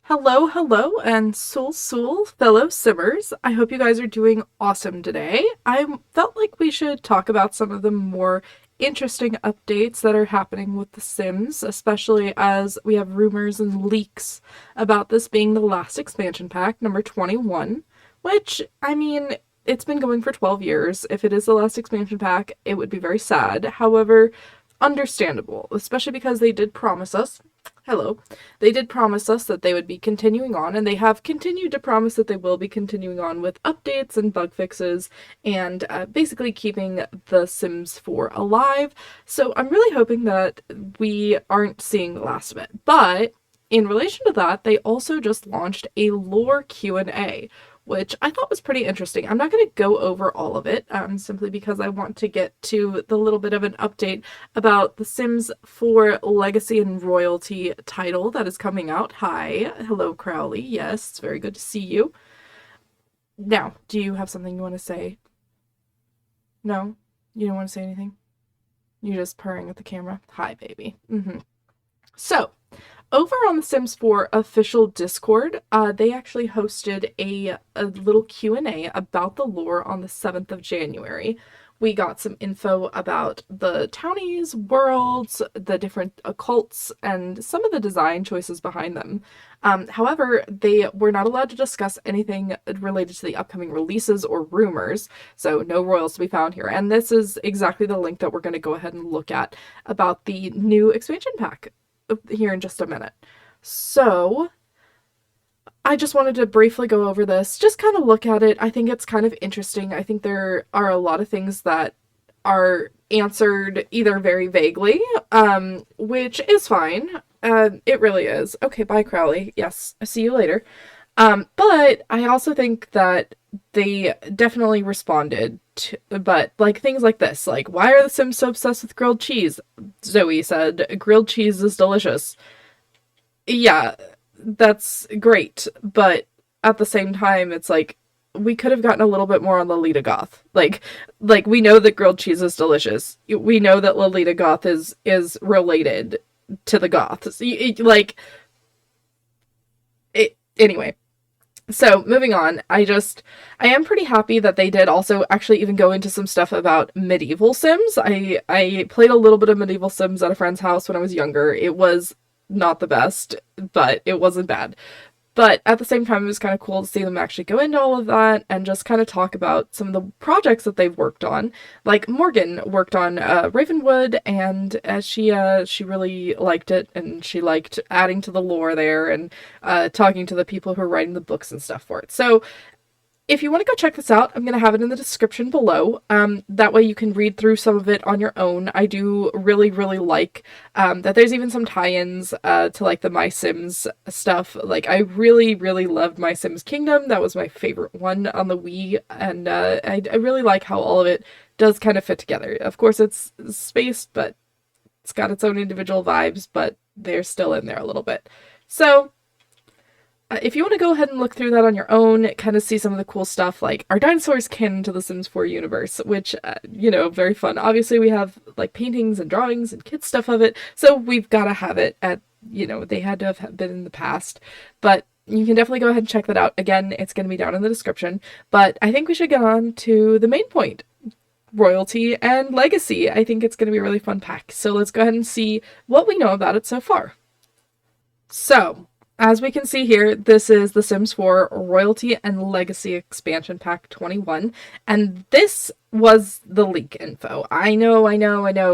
Hello, hello, and Sul, fellow Simmers. I hope you guys are doing awesome today. I felt like we should talk about some of the more interesting updates that are happening with The Sims, especially as we have rumors and leaks about this being the last expansion pack, number 21, which, it's been going for 12 years. If it is the last expansion pack, it would be very sad. However, understandable, especially because they did promise us hello. They did promise us that they would be continuing on, and they have continued to promise that they will be continuing on with updates and bug fixes and basically keeping The Sims 4 alive. So I'm really hoping that we aren't seeing the last of it. But in relation to that, they also just launched a lore Q&A, which I thought was pretty interesting. I'm not going to go over all of it, simply because I want to get to the little bit of an update about the Sims 4 Legacy and Royalty title that is coming out. Hi, hello Crowley. Yes, it's very good to see you. Now, do you have something you want to say? No? You don't want to say anything? You're just purring at the camera? Hi, baby. So, over on the Sims 4 official Discord, they actually hosted a little Q&A about the lore on the 7th of January. We got some info about the townies, worlds, the different occults, and some of the design choices behind them. However, they were not allowed to discuss anything related to the upcoming releases or rumors, so no royals to be found here. And this is exactly the link that we're going to go ahead and look at about the new expansion pack here in just a minute. So, I just wanted to briefly go over this, just kind of look at it. I think it's kind of interesting. I think there are a lot of things that are answered either very vaguely, which is fine. It really is. Okay, bye, Crowley. Yes, see you later. But I also think that they definitely responded to, but like things like this, like, why are the Sims so obsessed with grilled cheese? Zoe said, grilled cheese is delicious. Yeah, that's great, but at the same time, it's like, we could have gotten a little bit more on Lolita Goth. Like we know that grilled cheese is delicious. We know that Lolita Goth is related to the Goths. Anyway. So, moving on, I am pretty happy that they did also actually even go into some stuff about medieval Sims. I played a little bit of medieval Sims at a friend's house when I was younger. It was not the best, but it wasn't bad. But at the same time, it was kind of cool to see them actually go into all of that and just kind of talk about some of the projects that they've worked on. Like Morgan worked on Ravenwood, and she really liked it, and she liked adding to the lore there and talking to the people who are writing the books and stuff for it. So if you want to go check this out, I'm going to have it in the description below. That way you can read through some of it on your own. I do really, really like that there's even some tie-ins to like the My Sims stuff. Like, I really, really loved My Sims Kingdom. That was my favorite one on the Wii, and I really like how all of it does kind of fit together. Of course, it's spaced, but it's got its own individual vibes, but they're still in there a little bit. So if you want to go ahead and look through that on your own, kind of see some of the cool stuff, like, are dinosaurs canon to the Sims 4 universe? Which, very fun. Obviously, we have, like, paintings and drawings and kids stuff of it, so we've got to have it at, they had to have been in the past. But you can definitely go ahead and check that out. Again, it's going to be down in the description. But I think we should get on to the main point. Royalty and Legacy. I think it's going to be a really fun pack. So let's go ahead and see what we know about it so far. So, as we can see here, this is The Sims 4 Royalty and Legacy Expansion Pack 21, and this was the leak info. I know,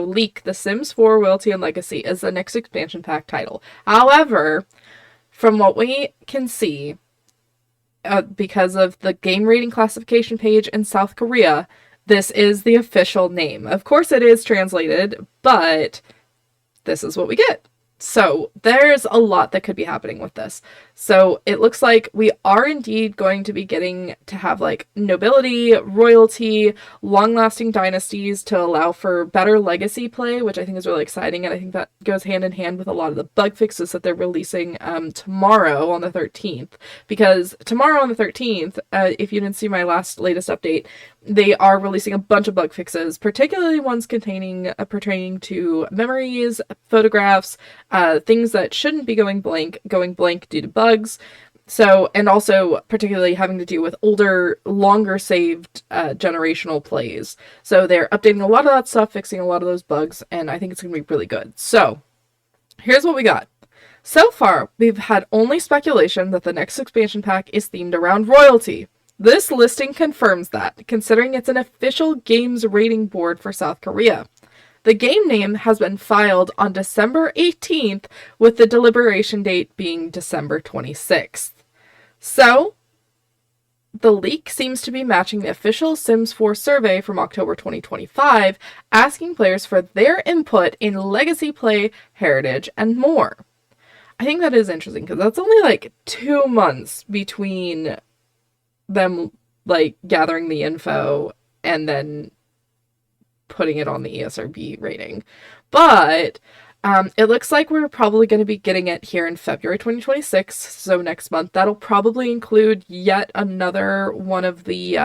leak, The Sims 4 Royalty and Legacy is the next expansion pack title. However, from what we can see, because of the game rating classification page in South Korea, this is the official name. Of course it is translated, but this is what we get. So there's a lot that could be happening with this. So it looks like we are indeed going to be getting to have like nobility, royalty, long-lasting dynasties to allow for better legacy play, which I think is really exciting. And I think that goes hand in hand with a lot of the bug fixes that they're releasing tomorrow on the 13th. Because tomorrow on the 13th, if you didn't see my latest update, they are releasing a bunch of bug fixes, particularly ones pertaining to memories, photographs, things that shouldn't be going blank due to bugs, bugs. So, and also particularly having to do with older, longer saved generational plays. So they're updating a lot of that stuff, fixing a lot of those bugs, and I think it's going to be really good. So, here's what we got. So far, we've had only speculation that the next expansion pack is themed around royalty. This listing confirms that, considering it's an official games rating board for South Korea. The game name has been filed on December 18th, with the deliberation date being December 26th. So, the leak seems to be matching the official Sims 4 survey from October 2025, asking players for their input in legacy play, heritage, and more. I think that is interesting, because that's only like 2 months between them like gathering the info and then putting it on the ESRB rating. But it looks like we're probably going to be getting it here in February 2026, so next month. That'll probably include yet another one of the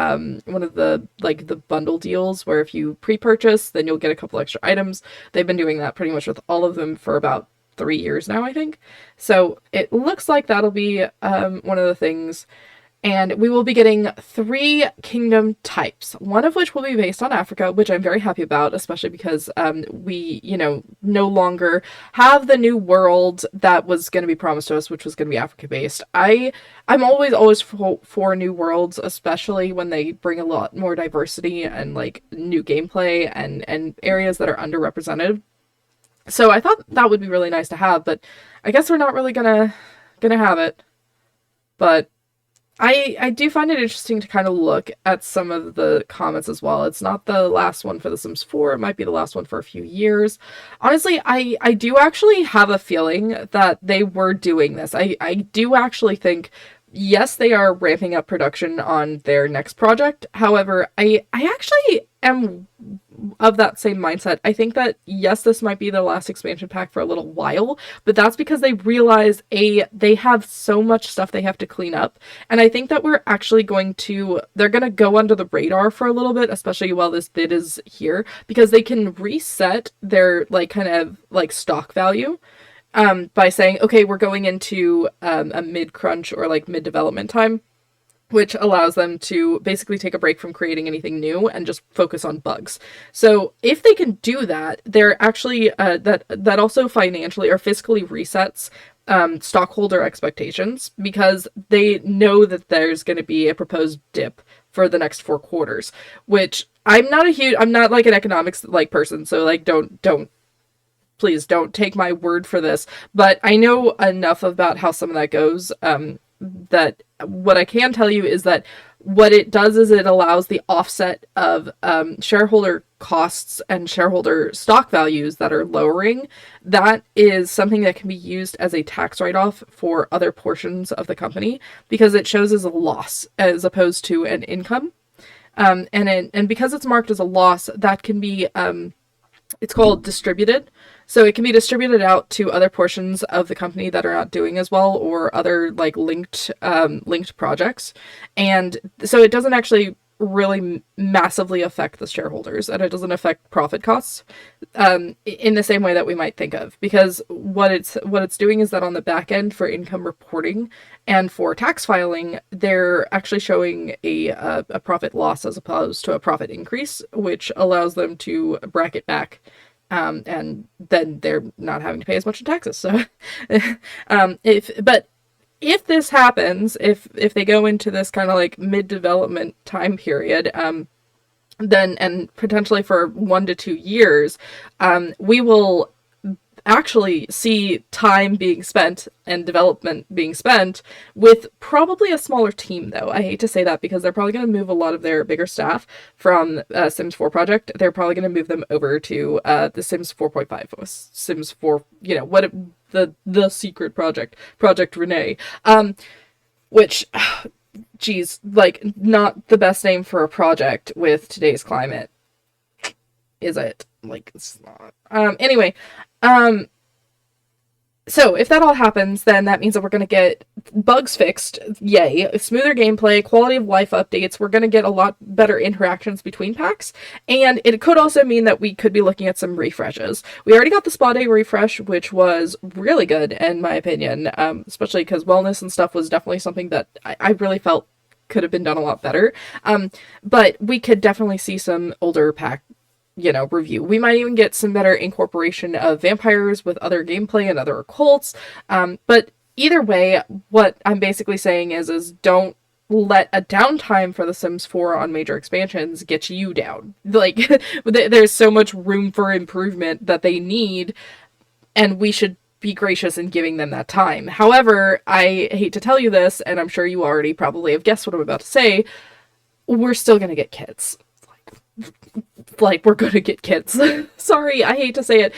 like the bundle deals, where if you pre-purchase, then you'll get a couple extra items. They've been doing that pretty much with all of them for about 3 years now, I think. So it looks like that'll be one of the things. And we will be getting 3 kingdom types, one of which will be based on Africa, which I'm very happy about, especially because we, no longer have the new world that was going to be promised to us, which was going to be Africa-based. I'm always for new worlds, especially when they bring a lot more diversity and like new gameplay and areas that are underrepresented. So I thought that would be really nice to have, but I guess we're not really gonna have it. But I do find it interesting to kind of look at some of the comments as well. It's not the last one for The Sims 4. It might be the last one for a few years. Honestly, I do actually have a feeling that they were doing this. I do actually think, yes, they are ramping up production on their next project. However, I actually am of that same mindset. I think that, yes, this might be the last expansion pack for a little while, but that's because they realize they have so much stuff they have to clean up. And I think that they're going to go under the radar for a little bit, especially while this bid is here, because they can reset their like kind of like stock value by saying, okay, we're going into a mid-crunch or like mid-development time, which allows them to basically take a break from creating anything new and just focus on bugs. So if they can do that, they're actually that also financially or fiscally resets stockholder expectations, because they know that there's going to be a proposed dip for the next 4 quarters, which I'm not like an economics like person, so like please don't take my word for this, but I know enough about how some of that goes, that what I can tell you is that what it does is it allows the offset of shareholder costs and shareholder stock values that are lowering. That is something that can be used as a tax write-off for other portions of the company, because it shows as a loss as opposed to an income. And because it's marked as a loss, that can be it's called distributed. So it can be distributed out to other portions of the company that are not doing as well, or other like linked projects. And so it doesn't actually really massively affect the shareholders, and it doesn't affect profit costs in the same way that we might think of, because what it's doing is that on the back end for income reporting and for tax filing, they're actually showing a profit loss as opposed to a profit increase, which allows them to bracket back, and then they're not having to pay as much in taxes. So if this happens, if they go into this kind of like mid-development time period, then, and potentially for 1 to 2 years, we will actually see time being spent and development being spent with probably a smaller team, though. I hate to say that, because they're probably going to move a lot of their bigger staff from Sims 4 project. They're probably going to move them over to the Sims 4.5, Sims 4, the secret Project Renee, which, geez, like, not the best name for a project with today's climate, is it? Like, it's not. Anyway, So if that all happens, then that means that we're going to get bugs fixed, yay, smoother gameplay, quality of life updates, we're going to get a lot better interactions between packs, and it could also mean that we could be looking at some refreshes. We already got the spa day refresh, which was really good in my opinion, especially because wellness and stuff was definitely something that I really felt could have been done a lot better. But we could definitely see some older pack review. We might even get some better incorporation of vampires with other gameplay and other occults. But either way, what I'm basically saying is don't let a downtime for The Sims 4 on major expansions get you down. Like, there's so much room for improvement that they need, and we should be gracious in giving them that time. However, I hate to tell you this, and I'm sure you already probably have guessed what I'm about to say, we're still gonna get kits. Like, we're gonna get kits. Sorry, I hate to say it.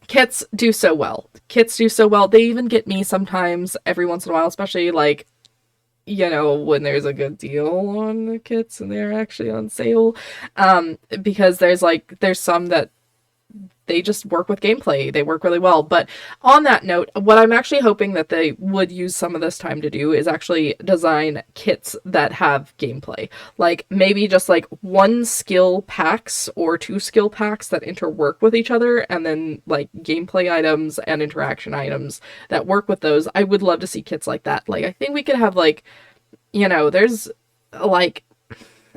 Kits do so well. Kits do so well. They even get me sometimes, every once in a while, especially, like, when there's a good deal on the kits and they're actually on sale. Because there's some that they just work with gameplay. They work really well. But on that note, what I'm actually hoping that they would use some of this time to do is actually design kits that have gameplay. Like, maybe just like 1 skill packs or 2 skill packs that interwork with each other, and then like gameplay items and interaction items that work with those. I would love to see kits like that. Like, I think we could have like, there's like,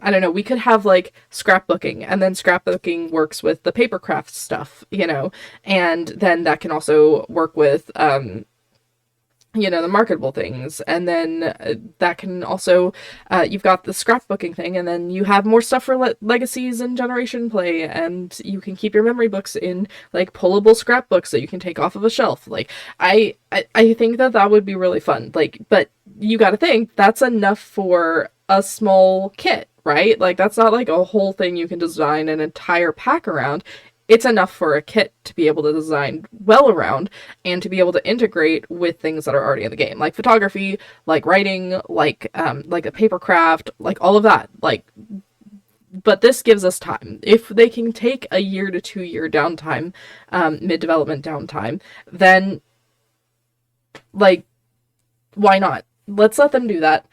I don't know, we could have like scrapbooking, and then scrapbooking works with the papercraft stuff, and then that can also work with, the marketable things, and then that can also, you've got the scrapbooking thing, and then you have more stuff for legacies and generation play, and you can keep your memory books in like pullable scrapbooks that you can take off of a shelf. Like, I think that would be really fun. Like, but you got to think that's enough for a small kit, right? Like, that's not like a whole thing you can design an entire pack around. It's enough for a kit to be able to design well around and to be able to integrate with things that are already in the game, like photography, like writing, like a papercraft, like all of that. Like, but this gives us time. If they can take a 1 to 2 year downtime, mid-development downtime, then like, why not? Let's let them do that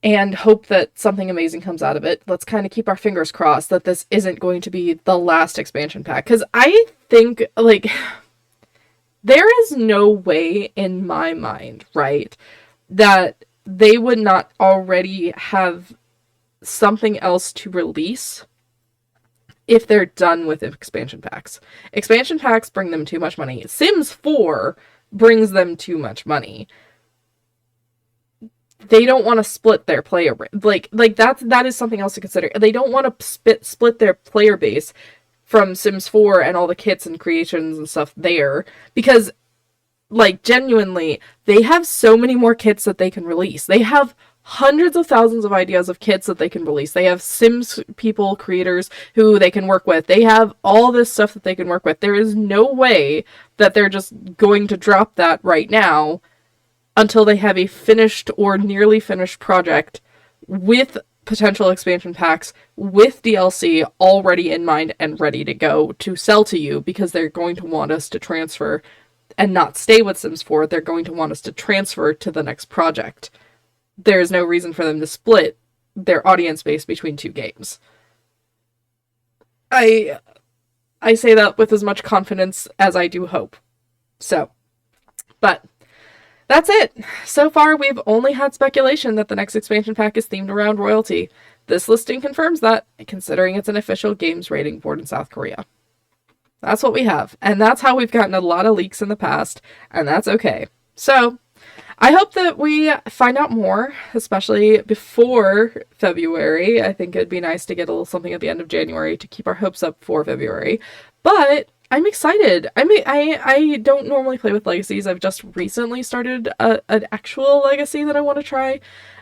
and hope that something amazing comes out of it. Let's kind of keep our fingers crossed that this isn't going to be the last expansion pack. Because I think, like, there is no way in my mind, right, that they would not already have something else to release if they're done with expansion packs. Expansion packs bring them too much money. Sims 4 brings them too much money. They don't want to split their player, like that is something else to consider. They don't want to split their player base from Sims 4 and all the kits and creations and stuff there, because, like, genuinely, they have so many more kits that they can release. They have hundreds of thousands of ideas of kits that they can release. They have Sims people, creators who they can work with. They have all this stuff that they can work with. There is no way that they're just going to drop that right now until they have a finished or nearly finished project with potential expansion packs, with DLC already in mind and ready to go to sell to you, because they're going to want us to transfer and not stay with Sims 4. They're going to want us to transfer to the next project. There is no reason for them to split their audience base between 2 games. I say that with as much confidence as I do hope. So, but that's it. So far, we've only had speculation that the next expansion pack is themed around royalty. This listing confirms that, considering it's an official games rating board in South Korea. That's what we have, and that's how we've gotten a lot of leaks in the past, and that's okay. So, I hope that we find out more, especially before February. I think it'd be nice to get a little something at the end of January to keep our hopes up for February. But I'm excited. I don't normally play with legacies. I've just recently started an actual legacy that I want to try.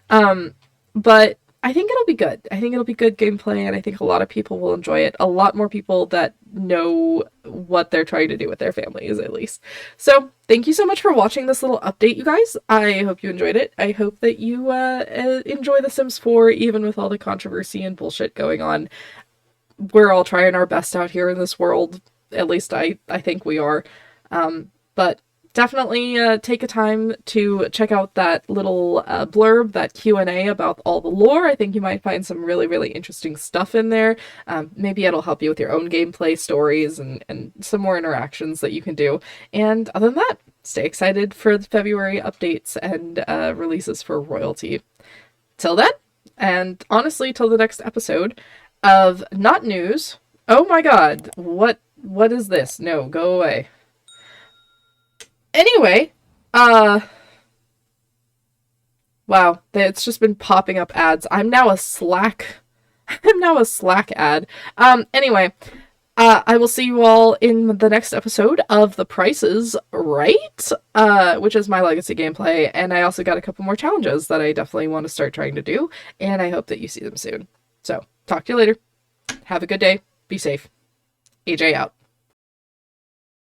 But I think it'll be good. I think it'll be good gameplay, and I think a lot of people will enjoy it. A lot more people that know what they're trying to do with their families, at least. So, thank you so much for watching this little update, you guys. I hope you enjoyed it. I hope that you enjoy The Sims 4, even with all the controversy and bullshit going on. We're all trying our best out here in this world. At least I think we are. But But definitely take a time to check out that little blurb, that Q&A about all the lore. I think you might find some really, really interesting stuff in there. Maybe it'll help you with your own gameplay stories and some more interactions that you can do. And other than that, stay excited for the February updates and releases for Royalty. Till then, and honestly, till the next episode of Not News. Oh my god, what is this? No, go away. Anyway, wow, it's just been popping up ads. I'm now a Slack ad. Anyway, I will see you all in the next episode of The Price is Right, which is my legacy gameplay, and I also got a couple more challenges that I definitely want to start trying to do, and I hope that you see them soon. So, talk to you later. Have a good day. Be safe. AJ out.